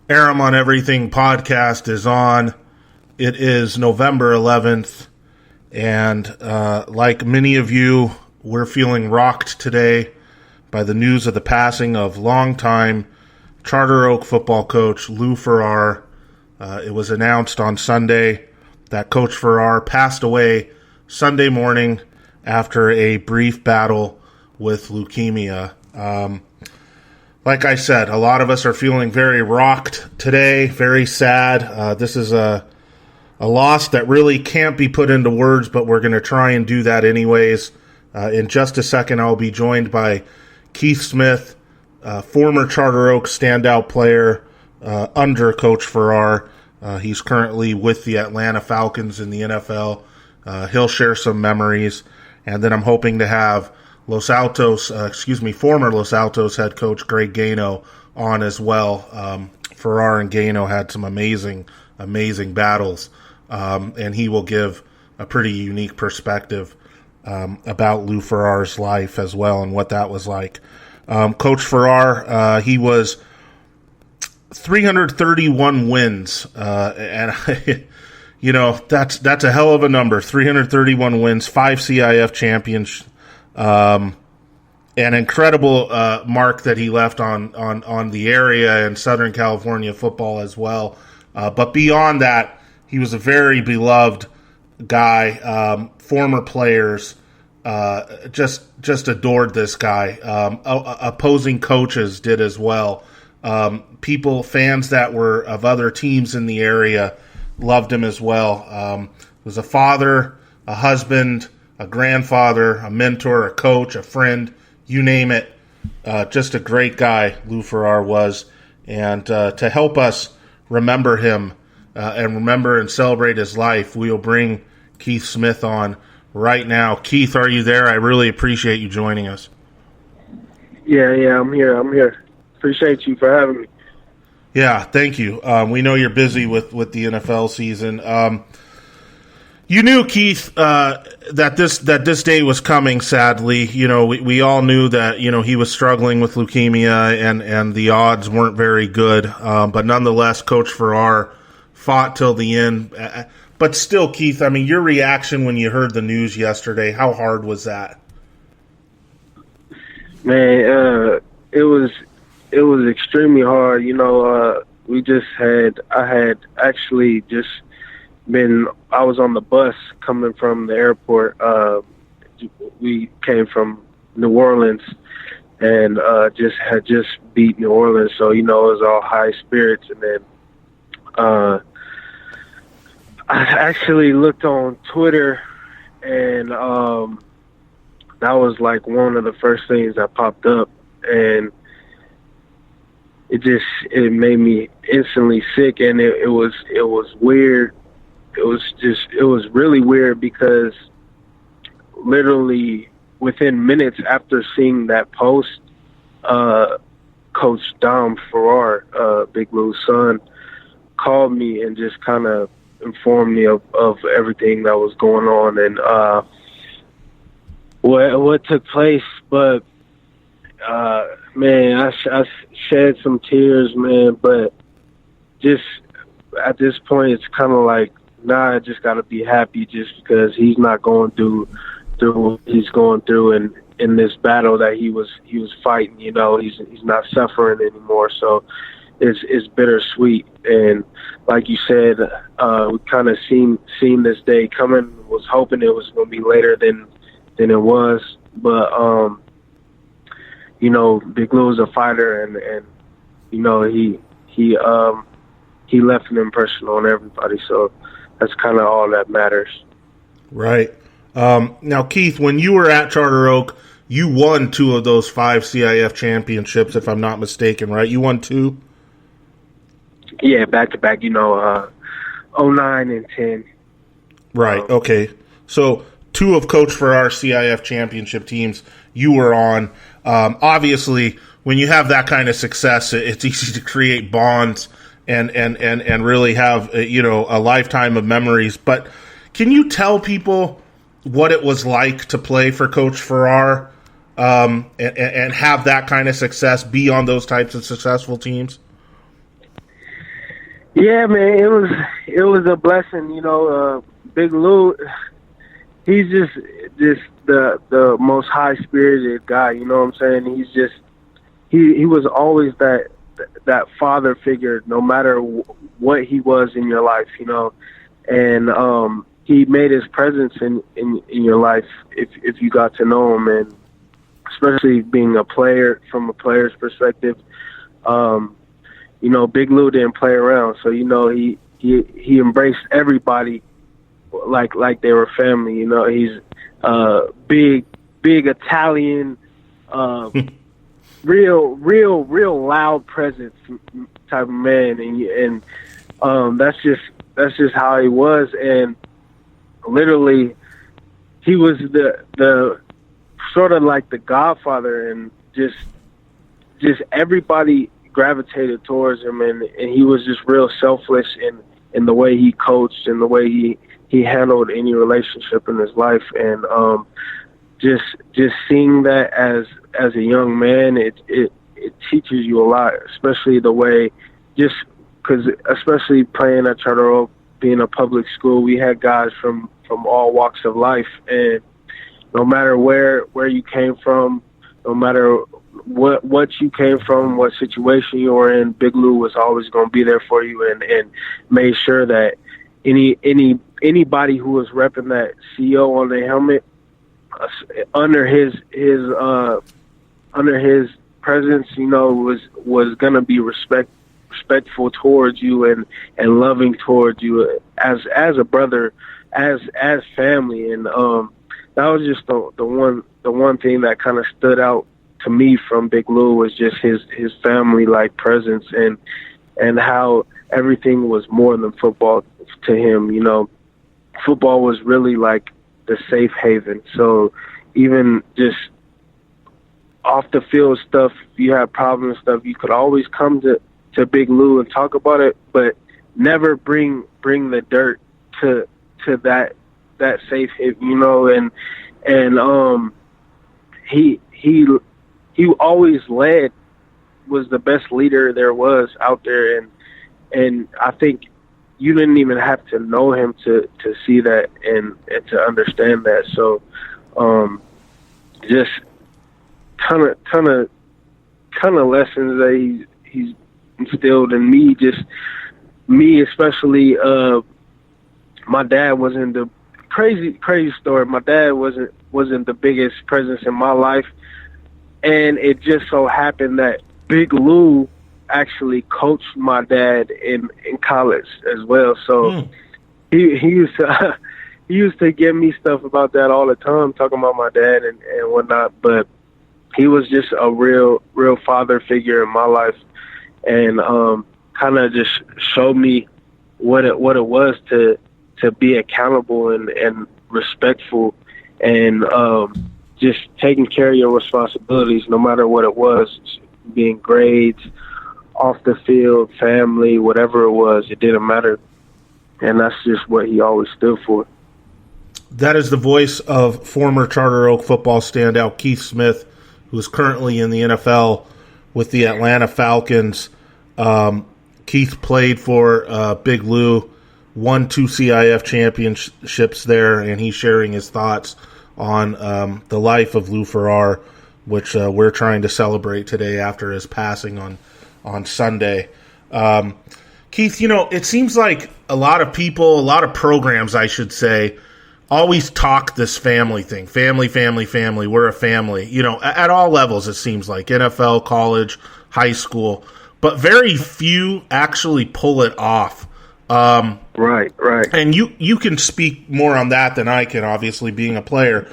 Aram on Everything podcast is on. It is November 11th, and like many of you, we're feeling rocked today by the news of the passing of longtime Charter Oak football coach Lou Farrar. It was announced on Sunday that Coach Farrar passed away Sunday morning after a brief battle with leukemia. Like I said, a lot of us are feeling very rocked today, very sad. This is a loss that really can't be put into words, but we're going to try and do that anyways. In just a second, I'll be joined by Keith Smith, former Charter Oak standout player under Coach Farrar. He's currently with the Atlanta Falcons in the NFL. He'll share some memories, and then I'm hoping to have former Los Altos head coach Greg Gano on as well. Farrar and Gano had some amazing battles, and he will give a pretty unique perspective about Lou Farrar's life as well and what that was like. Coach Farrar, he was 331 wins, and that's a hell of a number. 331 wins, 5 CIF champions. An incredible mark that he left on the area and Southern California football as well. But beyond that, he was a very beloved guy. Former players just adored this guy. Opposing coaches did as well. Fans that were of other teams in the area loved him as well. Was a father, a husband, a grandfather, a mentor, a coach, a friend, you name it. Just a great guy, Lou Farrar was. And to help us remember him and remember and celebrate his life, we will bring Keith Smith on right now. Keith, are you there? I really appreciate you joining us. Yeah, I'm here. Appreciate you for having me. Yeah, thank you. We know you're busy with the NFL season. You knew, Keith, that this day was coming, sadly. We all knew that, he was struggling with leukemia and the odds weren't very good. But nonetheless, Coach Farrar fought till the end. But still, Keith, your reaction when you heard the news yesterday, how hard was that? Man, it was extremely hard. I was on the bus coming from the airport. We came from New Orleans and had just beat New Orleans. So, it was all high spirits. And then I actually looked on Twitter, and that was like one of the first things that popped up. And it made me instantly sick, and it was weird. It was really weird because literally within minutes after seeing that post, Coach Dom Farrar, Big Lou's son, called me and just kind of informed me of everything that was going on and what took place. But man, I shed some tears, man. But just at this point, it's kind of like, nah, I just got to be happy just because he's not going through what he's going through in this battle that he was fighting. He's not suffering anymore. So it's bittersweet. And like you said, we kind of seen this day coming. Was hoping it was going to be later than it was, but Big Lou is a fighter, and he left an impression on everybody. So that's kind of all that matters. Right. Now, Keith, when you were at Charter Oak, you won 2 of those 5 CIF championships, if I'm not mistaken, right? You won 2? Yeah, back-to-back, 09 and 10. Right, okay. So 2 of Coach Farrar's CIF championship teams you were on. Obviously, when you have that kind of success, it's easy to create bonds and really have a lifetime of memories. But can you tell people what it was like to play for Coach Farrar and have that kind of success, be on those types of successful teams? Yeah, man, it was a blessing. Big Lou, he's just the most high spirited guy. You know what I'm saying? He's just he was always that father figure, no matter what he was in your life. And he made his presence in your life if you got to know him, and especially being a player from a player's perspective. Big Lou didn't play around, so he embraced everybody like they were family. He's big Italian, real loud presence type of man, and that's just how he was. And literally, he was the sort of like the godfather, and just everybody gravitated towards him, and he was just real selfless in the way he coached and the way he handled any relationship in his life. And just seeing that as a young man, it teaches you a lot, especially the way, just because, especially playing at Charter Oak, being a public school, we had guys from all walks of life, and no matter where you came from, no matter what you came from, what situation you were in, Big Lou was always going to be there for you, and made sure that anybody who was repping that CO on their helmet, under his presence, was going to be respectful towards you and loving towards you as a brother, as family. And that was just the one thing that kind of stood out to me from Big Lou, was just his family-like presence, and how everything was more than football to him. Football was really like the safe haven. So even just off the field stuff, if you had problems and stuff, you could always come to Big Lou and talk about it, but never bring the dirt to that safe haven. And he always led, was the best leader there was out there, and I think you didn't even have to know him to see that and to understand that. So just ton of lessons that he's instilled in me. Just me, especially. My dad wasn't the crazy story. My dad wasn't the biggest presence in my life, and it just so happened that Big Lou actually coached my dad in college as well. So he used to give me stuff about that all the time, talking about my dad and whatnot. But he was just a real father figure in my life, and kind of just showed me what it was to be accountable and respectful, and just taking care of your responsibilities, no matter what it was, being grades, off the field, family, whatever it was, it didn't matter. And that's just what he always stood for. That is the voice of former Charter Oak football standout Keith Smith, who is currently in the NFL with the Atlanta Falcons. Keith played for Big Lou, won 2 CIF championships there, and he's sharing his thoughts on the life of Lou Farrar, which we're trying to celebrate today after his passing on Sunday. Keith, it seems like a lot of people, a lot of programs, I should say, always talk this family thing. Family, we're a family. At all levels, it seems like, NFL, college, high school. But very few actually pull it off. Right. And you can speak more on that than I can, obviously, being a player.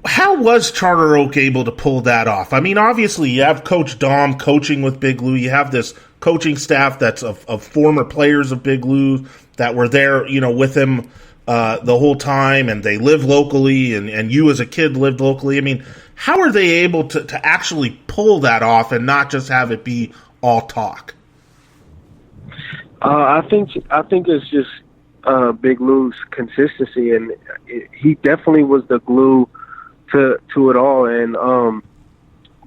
How was Charter Oak able to pull that off? I mean, obviously, you have Coach Dom coaching with Big Lou. You have this coaching staff that's of former players of Big Lou that were there, with him the whole time, and they live locally, and you as a kid lived locally. I mean, how are they able to actually pull that off and not just have it be all talk? I think it's just Big Lou's consistency, and he definitely was the glue to it all, and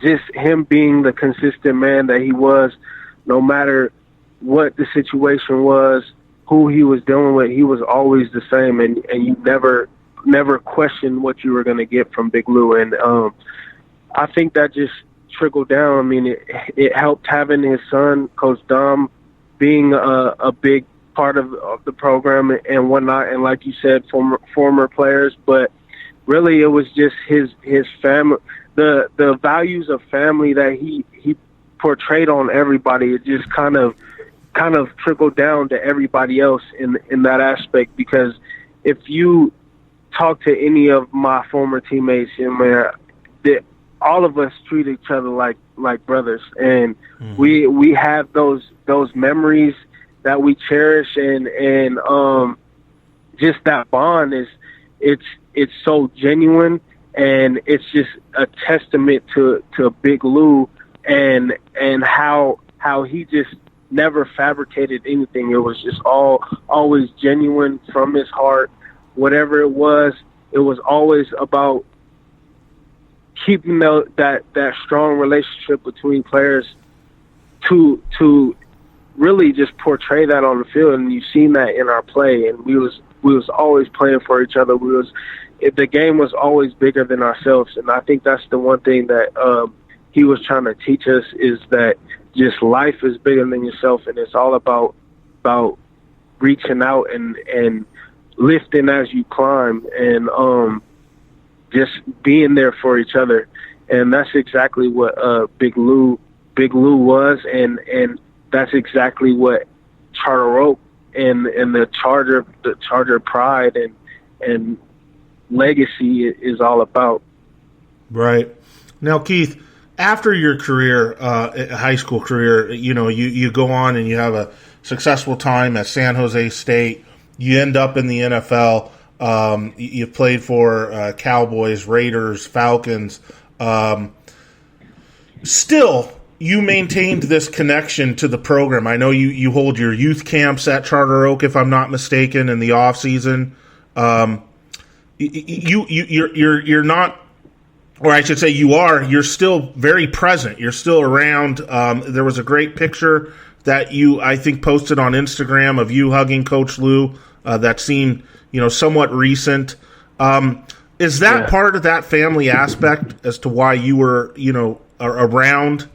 just him being the consistent man that he was, no matter what the situation was, who he was dealing with, he was always the same, and you never questioned what you were going to get from Big Lou. And I think that just trickled down. I mean, it helped having his son, Coach Dom, being a big part of the program and whatnot, and like you said, former players. But really, it was just his family, the values of family that he portrayed on everybody. It just kind of trickled down to everybody else in that aspect. Because if you talk to any of my former teammates, all of us treat each other like brothers, and we have those memories that we cherish, and just that bond it's so genuine, and it's just a testament to Big Lou and how he just never fabricated anything. It was just always genuine from his heart. Whatever it was always about keeping that strong relationship between players to really just portray that on the field. And you've seen that in our play. And we was always playing for each other. The game was always bigger than ourselves. And I think that's the one thing that he was trying to teach us, is that just life is bigger than yourself, and it's all about reaching out and lifting as you climb, and just being there for each other. And that's exactly what Big Lou was, and that's exactly what Charter Oak and the Charter pride and legacy is all about. Right. Now, Keith, after your career, high school career, you go on and you have a successful time at San Jose State. You end up in the NFL. You played for Cowboys, Raiders, Falcons. Still, you maintained this connection to the program. I know you hold your youth camps at Charter Oak, if I'm not mistaken, in the off season. You're not, or I should say you're still very present. You're still around. There was a great picture that you, I think, posted on Instagram of you hugging Coach Lou that seemed, somewhat recent. Is that part of that family aspect as to why you were, around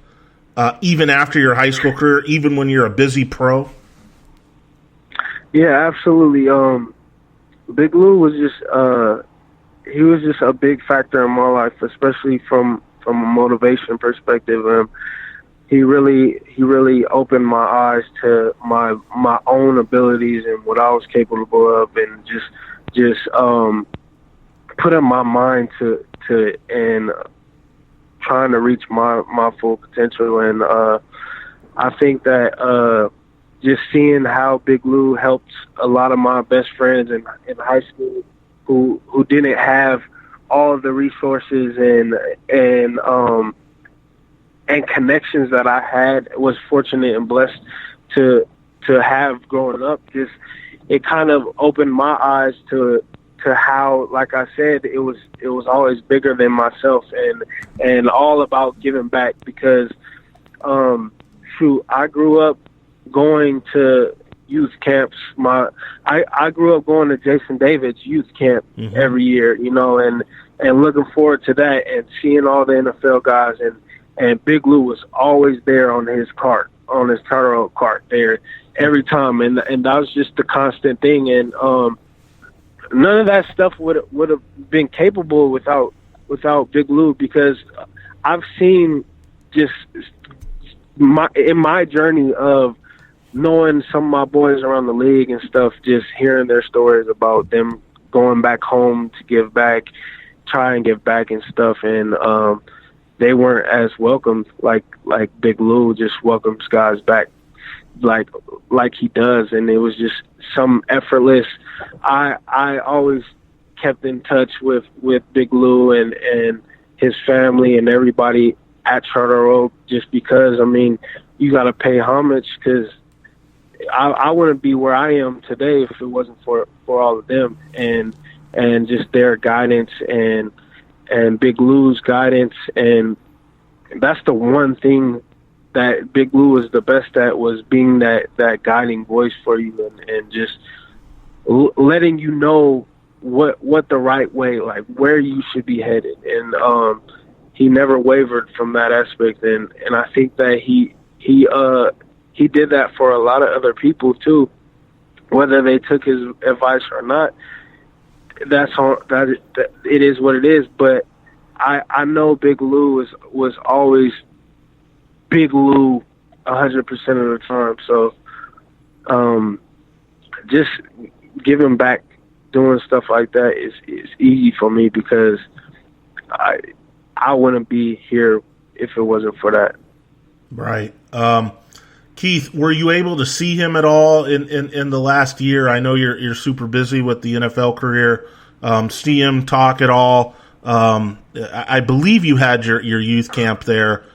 even after your high school career, even when you're a busy pro? Yeah, absolutely. Big Lou was he was just a big factor in my life, especially from a motivation perspective. He really opened my eyes to my own abilities and what I was capable of, and just put in my mind to and trying to reach my full potential. And I think that just seeing how Big Lou helped a lot of my best friends in high school who didn't have all of the resources and connections that I had, was fortunate and blessed to have growing up. Just, it kind of opened my eyes to how, like I said, it was always bigger than myself and all about giving back. Because I grew up going to youth camps. I grew up going to Jason David's youth camp every year, and looking forward to that and seeing all the NFL guys, and Big Lou was always there on his cart, on his Charter Oak cart there every time, and that was just the constant thing. And none of that stuff would have been capable without Big Lou, because I've seen just in my journey of knowing some of my boys around the league and stuff, just hearing their stories about them going back home to give back, try and give back and stuff, and they weren't as welcomed like Big Lou just welcomes guys back like he does. And it was just some effortless. I always kept in touch with Big Lou and his family and everybody at Charter Oak, just because, you got to pay homage, because I wouldn't be where I am today if it wasn't for all of them and just their guidance and Big Lou's guidance. And that's the one thing that Big Lou was the best at was being that guiding voice for you and just letting you know what the right way, like where you should be headed. And he never wavered from that aspect. And I think that he did that for a lot of other people too, whether they took his advice or not. That it is what it is. But I know Big Lou was always Big Lou 100% of the time. So just giving back, doing stuff like that is easy for me because I wouldn't be here if it wasn't for that. Right. Keith, were you able to see him at all in the last year? I know you're super busy with the NFL career. See him, talk at all? I believe you had your youth camp there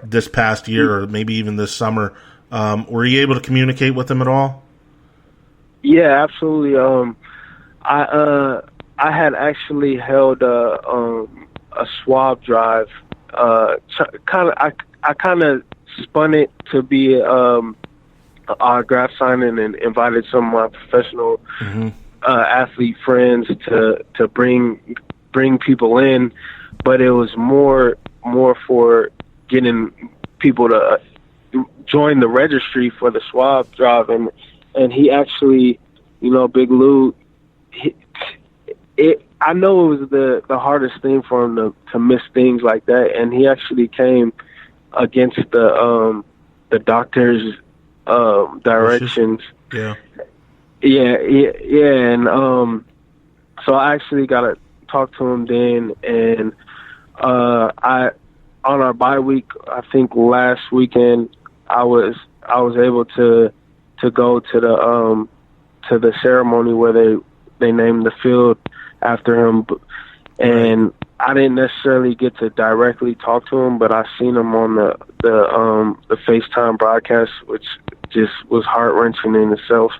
this past year, or maybe even this summer. Were you able to communicate with him at all? Yeah, absolutely. I had actually held a swab drive. I kind of spun it to be an autograph signing and invited some of my professional athlete friends to bring people in, but it was more for getting people to join the registry for the swab drive, and he actually, Big Lou, I know it was the hardest thing for him to miss things like that, and he actually came against the doctor's directions. Yeah. Yeah, and so I actually got to talk to him then, and I on our bye week, I think last weekend, I was able to go to the ceremony where they named the field after him, and I didn't necessarily get to directly talk to him, but I seen him on the FaceTime broadcast, which just was heart-wrenching in itself.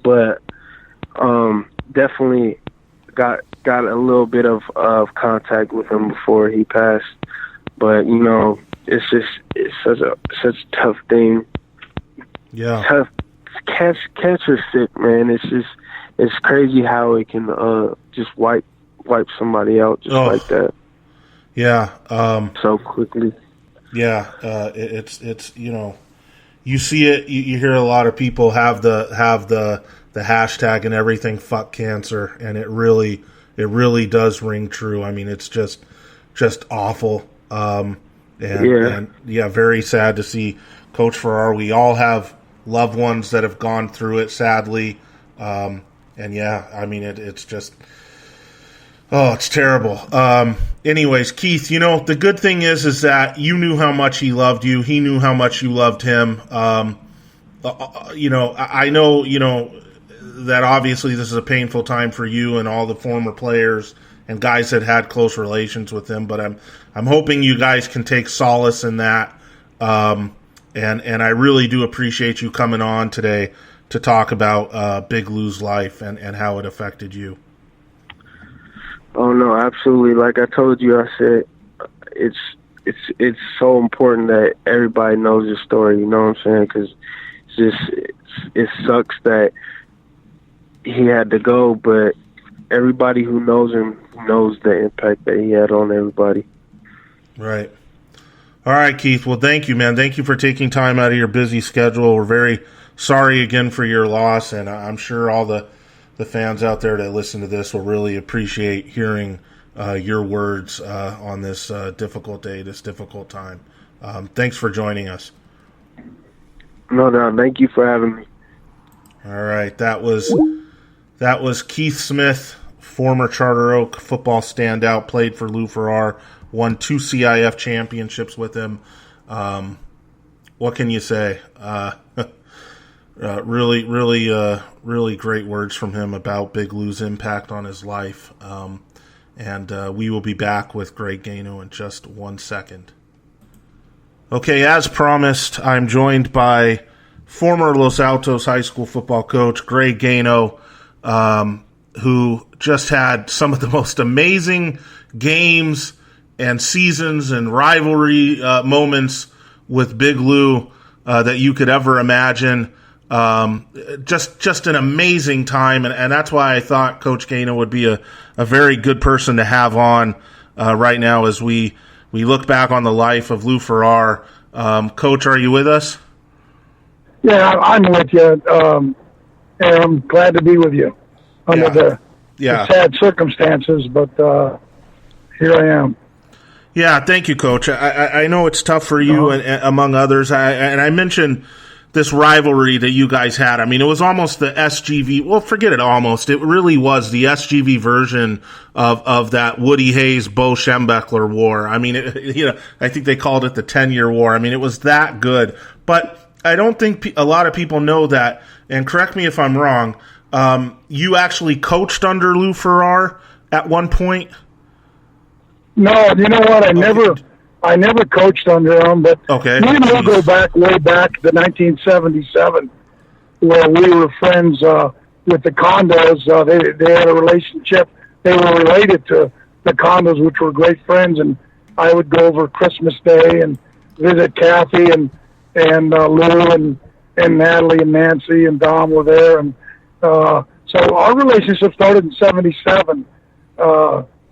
But definitely got a little bit of contact with him before he passed. But it's such a tough thing. Yeah, tough. Cancer sick, man. It's crazy how it can just wipe somebody out just like that. Yeah. So quickly. Yeah. It's you see it. You hear a lot of people have the hashtag and everything. Fuck cancer, and it really does ring true. I mean, it's just awful. And very sad to see Coach Farrar. We all have loved ones that have gone through it, sadly. And yeah, I mean, it's just, it's terrible. Anyways, Keith, the good thing is that you knew how much he loved you. He knew how much you loved him. I know, that obviously this is a painful time for you and all the former players and guys that had close relations with him, but I'm hoping you guys can take solace in that. And I really do appreciate you coming on today to talk about Big Lou's life and how it affected you. Oh no, absolutely. Like I told you, I said it's so important that everybody knows his story. You know what I'm saying? Because it sucks that he had to go, but everybody who knows him knows the impact that he had on everybody. Right. All right, Keith. Well, thank you, man. Thank you for taking time out of your busy schedule. We're very sorry again for your loss, and I'm sure all the fans out there that listen to this will really appreciate hearing your words on this difficult day, this difficult time. Thanks for joining us. No, thank you for having me. All right, that was Keith Smith, former Charter Oak football standout, played for Lou Farrar, won 2 CIF championships with him. What can you say? Really great words from him about Big Lou's impact on his life. And we will be back with Greg Gano in just 1 second. Okay, as promised, I'm joined by former Los Altos high school football coach Greg Gano, who just had some of the most amazing games and seasons and rivalry moments with Big Lou that you could ever imagine. Just an amazing time, and that's why I thought Coach Gano would be a very good person to have on right now as we look back on the life of Lou Farrar. Coach, are you with us? Yeah, I'm with you, and I'm glad to be with you under the sad circumstances, but here I am. Yeah, thank you, Coach. I know it's tough for you and among others, and I mentioned this rivalry that you guys had. I mean, it was almost the SGV. Well, forget it almost. It really was the SGV version of that Woody Hayes, Bo Schembechler war. I mean, I think they called it the 10-year war. I mean, it was that good. But I don't think a lot of people know that, and correct me if I'm wrong, you actually coached under Lou Farrar at one point? No, you know what? I never coached under him, but okay. We will go way back to 1977, where we were friends with the Condos. They had a relationship. They were related to the Condos, which were great friends, and I would go over Christmas Day and visit Kathy and Lou and Natalie and Nancy and Dom were there, and so our relationship started in '77.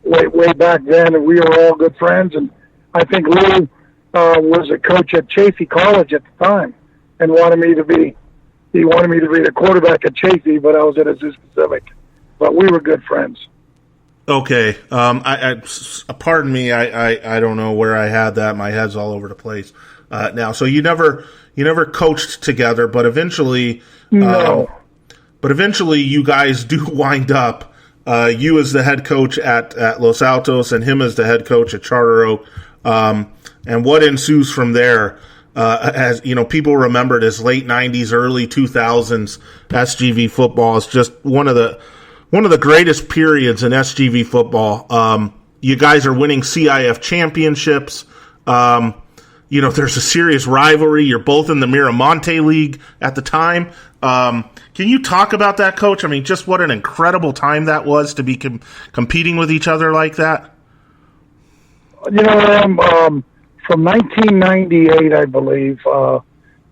Way back then, and we were all good friends. And I think Lou was a coach at Chaffey College at the time, and wanted me to be the quarterback at Chaffey, but I was at Azusa Pacific. But we were good friends. Okay, pardon me. I don't know where I had that. My head's all over the place now. So you never coached together, but eventually, no. But eventually, you guys do wind up. You as the head coach at Los Altos and him as the head coach at Charter Oak. And what ensues from there, as you know, people remember this late 90s, early 2000s SGV football is just one of the greatest periods in SGV football. You guys are winning CIF championships. There's a serious rivalry. You're both in the Miramonte League at the time. Can you talk about that, Coach? I mean, just what an incredible time that was to be competing with each other like that. From 1998, I believe, to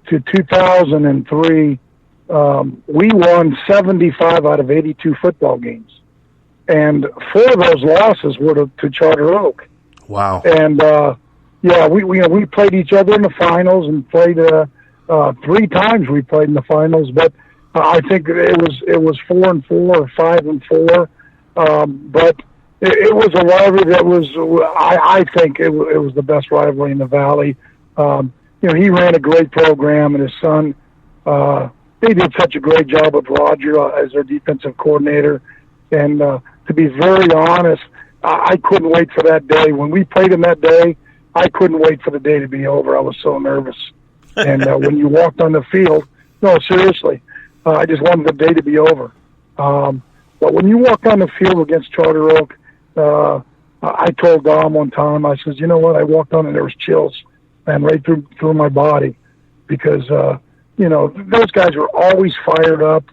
2003, we won 75 out of 82 football games. And 4 of those losses were to Charter Oak. Wow. And, we played each other in the finals and played 3 times we played in the finals, but I think it was 4-4 or 5-4. But it was a rivalry that was, I think it was the best rivalry in the Valley. He ran a great program, and his son, they did such a great job with Roger as their defensive coordinator. And to be very honest, I couldn't wait for that day. When we played him that day, I couldn't wait for the day to be over. I was so nervous. And when you walked on the field, no, seriously, I just wanted the day to be over. But when you walked on the field against Charter Oak, I told Dom one time, I says, you know what, I walked on and there was chills, and right through my body, because, those guys were always fired up.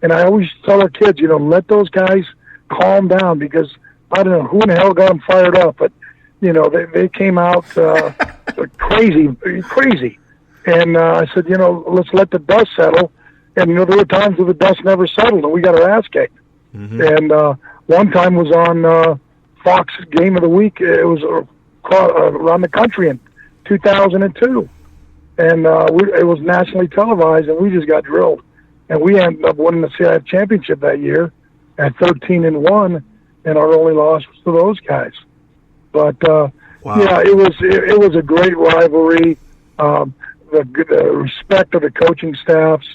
And I always tell our kids, let those guys calm down, because I don't know who in the hell got them fired up, but, they came out crazy. And I said, let's let the dust settle. And, there were times where the dust never settled, and we got our ass kicked. Mm-hmm. And one time was on Fox Game of the Week. It was around the country in 2002. And it was nationally televised, and we just got drilled. And we ended up winning the CIF championship that year at 13-1, and our only loss was to those guys. But, wow. Yeah, it was a great rivalry. The respect of the coaching staffs,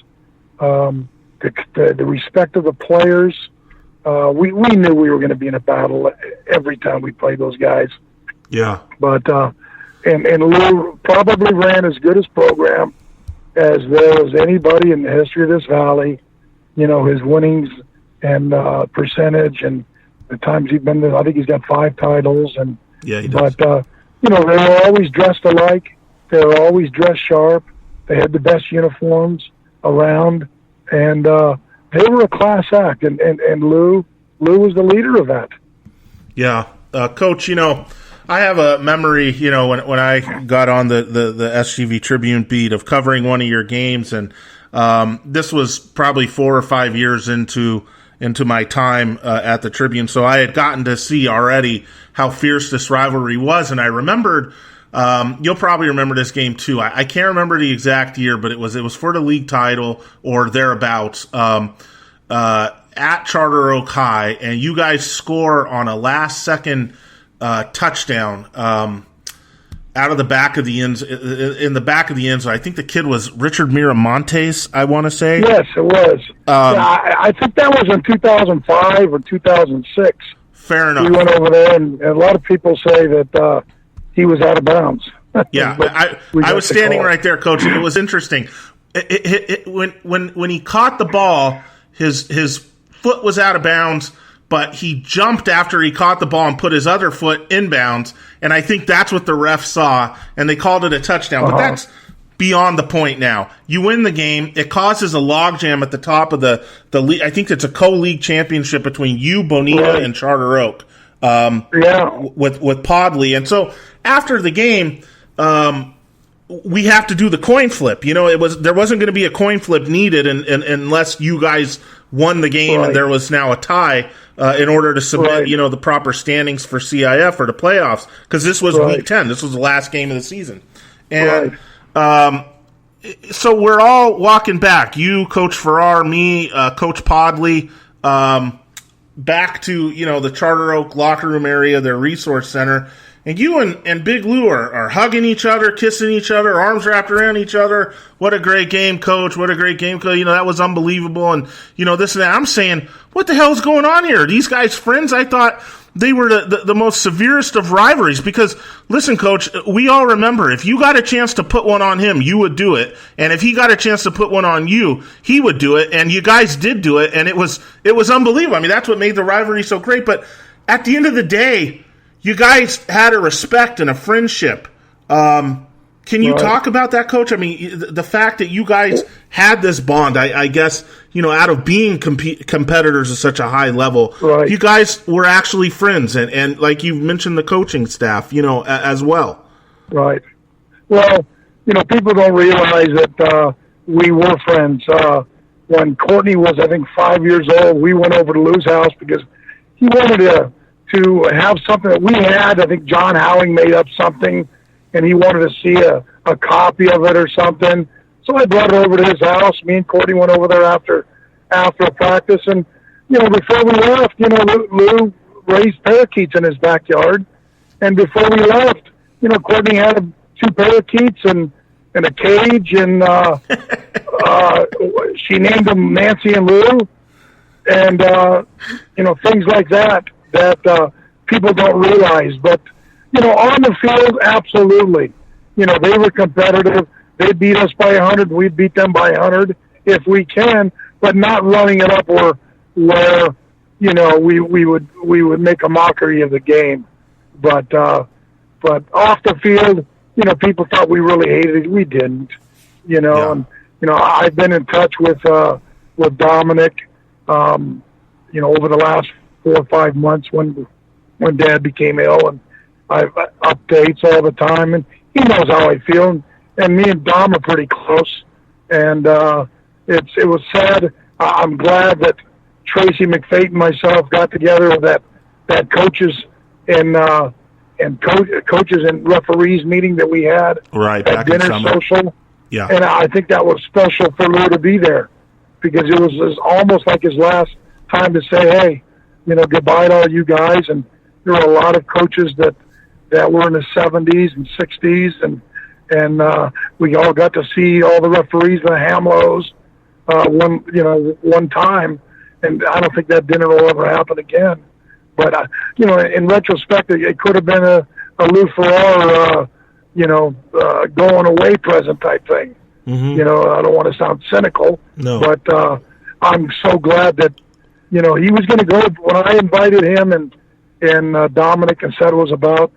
the respect of the players. We knew we were going to be in a battle every time we played those guys. Yeah. But and Lou probably ran as good a program as there was anybody in the history of this valley. His winnings and percentage and the times he's been there. I think he's got 5 titles. And yeah, he does. But they were always dressed alike. They were always dressed sharp. They had the best uniforms around, and they were a class act. And Lou was the leader of that. Yeah, Coach. I have a memory, when I got on the SGV Tribune beat of covering one of your games, and this was probably 4 or 5 years into my time at the Tribune, so I had gotten to see already how fierce this rivalry was, and I remembered. You'll probably remember this game too. I can't remember the exact year, but it was for the league title or thereabouts. At Charter Oak High, and you guys score on a last-second touchdown out of the back of the end, in the back of the end zone. I think the kid was Richard Miramontes, I want to say. Yes, it was. I think that was in 2005 or 2006. Fair enough. We went over there, and a lot of people say that he was out of bounds. Yeah, I was standing right there, Coach, and it was interesting. When he caught the ball, his foot was out of bounds, but he jumped after he caught the ball and put his other foot inbounds, and I think that's what the ref saw, and they called it a touchdown. But that's beyond the point now. You win the game. It causes a logjam at the top of the league. I think it's a co-league championship between you, Bonita, and Charter Oak. With Podley. And so after the game, we have to do the coin flip. There wasn't going to be a coin flip needed unless you guys won the game and there was now a tie in order to submit, the proper standings for CIF or the playoffs, because this was week 10. This was the last game of the season. And so we're all walking back. You, Coach Farrar, me, Coach Podley, back to, the Charter Oak locker room area, their resource center. And you and Big Lou are hugging each other, kissing each other, arms wrapped around each other. What a great game, Coach. What a great game, Coach. That was unbelievable. And, this and that. I'm saying, what the hell is going on here? Are these guys friends? I thought they were the most severest of rivalries because, listen, Coach, we all remember if you got a chance to put one on him, you would do it. And if he got a chance to put one on you, he would do it. And you guys did do it. And it was unbelievable. I mean, that's what made the rivalry so great. But at the end of the day, you guys had a respect and a friendship. Can you talk about that, Coach? I mean, the fact that you guys had this bond, I guess, out of being competitors at such a high level, you guys were actually friends. And like you mentioned, the coaching staff, as well. Right. Well, people don't realize that we were friends. When Courtney was, I think, 5 years old, we went over to Lou's house because he wanted to have something that we had. I think John Howing made up something, and he wanted to see a copy of it or something. So I brought it over to his house. Me and Courtney went over there after practice, and before we left, Lou raised parakeets in his backyard, and before we left, Courtney had 2 parakeets and a cage, and she named them Nancy and Lou, and things like that people don't realize. But, on the field, absolutely. They were competitive. They beat us by 100. We beat them by 100 if we can, but not running it up where we would make a mockery of the game. But off the field, people thought we really hated it. We didn't, and, I've been in touch with Dominic, over the last 4 or 5 months when Dad became ill, and I've updates all the time, and he knows how I feel, and me and Dom are pretty close, and it was sad. I'm glad that Tracy McFate and myself got together with that coaches and coaches and referees meeting that we had at dinner social. Yeah, and I think that was special for Lou to be there because it was almost like his last time to say, hey, goodbye to all you guys. And there were a lot of coaches that were in the 70s and 60s, and we all got to see all the referees, the Hamlows, one time, and I don't think that dinner will ever happen again. But in retrospect, it could have been a Lou Farrar, going away present type thing. Mm-hmm. I don't want to sound cynical, but I'm so glad that he was going to go. When I invited him and Dominic and said it was about,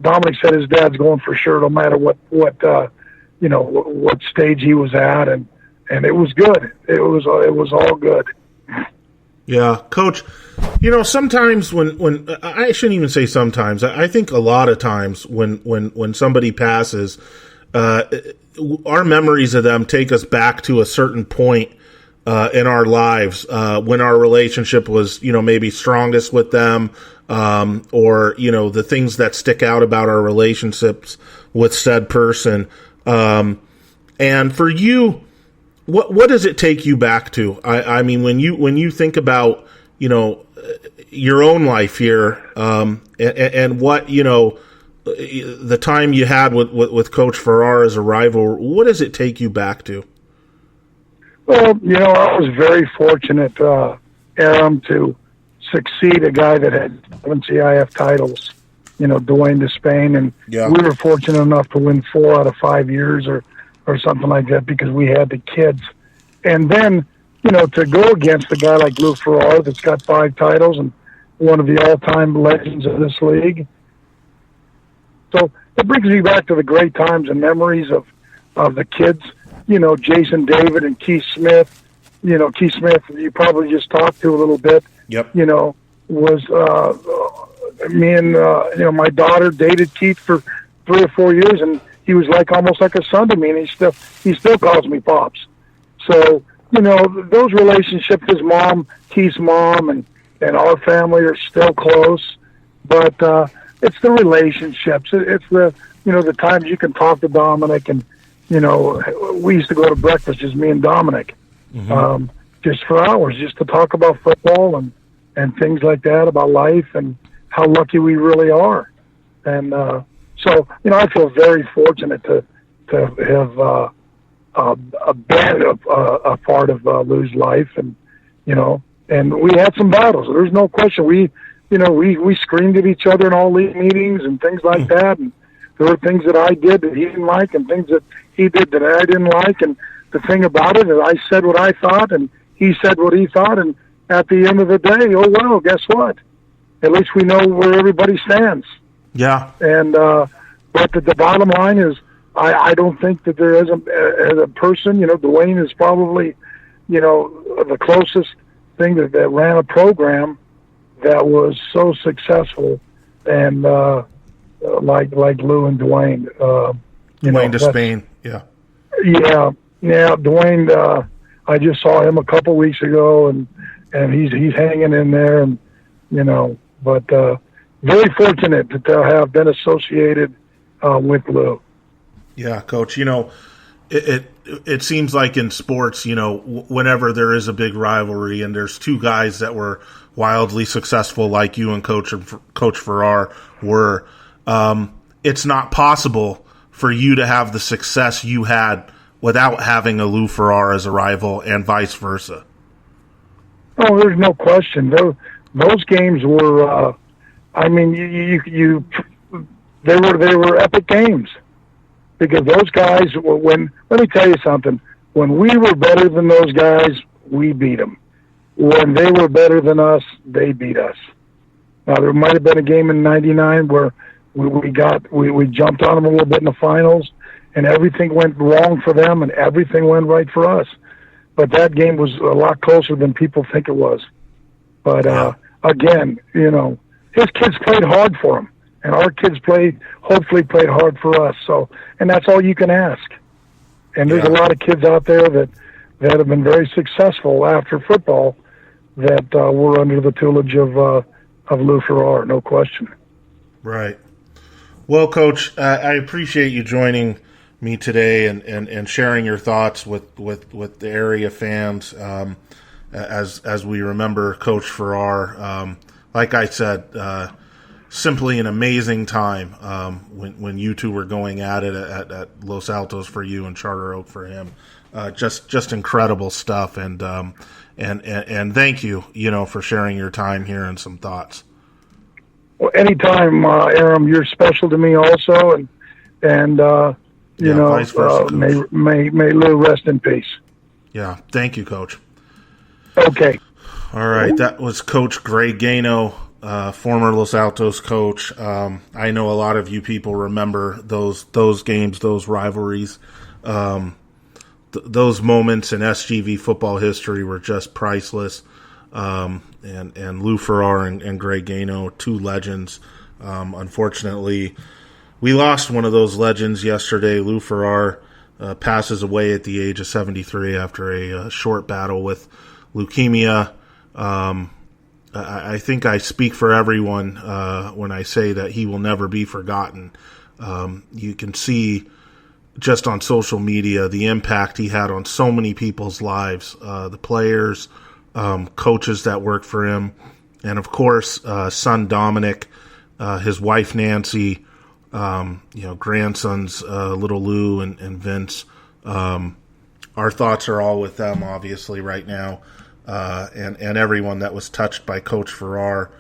Dominic said his dad's going for sure, no matter what stage he was at, and it was good. It was all good. Yeah, Coach, sometimes when I shouldn't even say sometimes, I think a lot of times when somebody passes, our memories of them take us back to a certain point in our lives when our relationship was, maybe strongest with them, or, the things that stick out about our relationships with said person. And for you, what does it take you back to? I mean, when you think about, your own life here, and what, the time you had with Coach Farrar as a rival, what does it take you back to? Well, I was very fortunate, Aram, to succeed a guy that had 7 CIF titles, Dwayne Despain, and we were fortunate enough to win 4 out of 5 years or something like that because we had the kids. And then, to go against a guy like Lou Farrar that's got 5 titles and one of the all-time legends of this league. So it brings me back to the great times and memories of the kids, Jason David and Keith Smith. Keith Smith, you probably just talked to a little bit. Yep. Was me and, my daughter dated Keith for 3 or 4 years, and he was almost like a son to me, and he still calls me Pops. So, those relationships, his mom, Keith's mom, and our family are still close, but it's the relationships. It's the, the times you can talk to Dominic, and, we used to go to breakfast, just me and Dominic, just for hours, just to talk about football and things like that, about life and how lucky we really are. And so, I feel very fortunate to have been a part of Lou's life, and we had some battles. There's no question. We screamed at each other in all league meetings and things like that. And there were things that I did that he didn't like, and things that he did that I didn't like. And the thing about it is, I said what I thought, and he said what he thought. And at the end of the day, oh well, guess what? At least we know where everybody stands. Yeah. And but the bottom line is, I don't think that there is a person, Dwayne is probably, the closest thing that ran a program that was so successful, and like Lou and Dwayne. Dwayne Despain, yeah. Yeah, Dwayne, I just saw him a couple weeks ago, and he's hanging in there, and, but very fortunate to have been associated with Lou. Yeah, Coach, it seems like in sports, whenever there is a big rivalry and there's 2 guys that were wildly successful like you and Coach Farrar were, it's not possible for you to have the success you had without having a Lou Farrar as a rival, and vice versa. Oh, there's no question. Those games were, they were epic games. Because those guys, let me tell you something, when we were better than those guys, we beat them. When they were better than us, they beat us. Now, there might have been a game in '99 where we jumped on them a little bit in the finals, and everything went wrong for them, and everything went right for us. But that game was a lot closer than people think it was. But, again, his kids played hard for him. And our kids hopefully played hard for us. So, and that's all you can ask. And there's a lot of kids out there that have been very successful after football that were under the tutelage of Lou Farrar, no question. Right. Well, Coach, I appreciate you joining me today and sharing your thoughts with the area fans as we remember Coach Farrar. Like I said, simply an amazing time when you two were going at it at Los Altos for you and Charter Oak for him. Just incredible stuff, and thank you, for sharing your time here and some thoughts. Well, anytime, Aram, you're special to me also, and vice versa, may Lou rest in peace. Yeah, thank you, Coach. Okay. All right, that was Coach Greg Gano, former Los Altos coach. I know a lot of you people remember those games, those rivalries. Those moments in SGV football history were just priceless. and Lou Farrar and Greg Gano, two legends. Unfortunately, we lost one of those legends yesterday. Lou Farrar passes away at the age of 73 after a short battle with leukemia. I think I speak for everyone when I say that he will never be forgotten. You can see just on social media the impact he had on so many people's lives, the players, coaches that work for him, and of course son Dominic, his wife Nancy, grandsons little Lou and Vince. Our thoughts are all with them obviously right now, and everyone that was touched by Coach Farrar.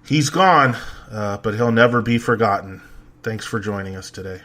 He's gone, but he'll never be forgotten. Thanks for joining us today.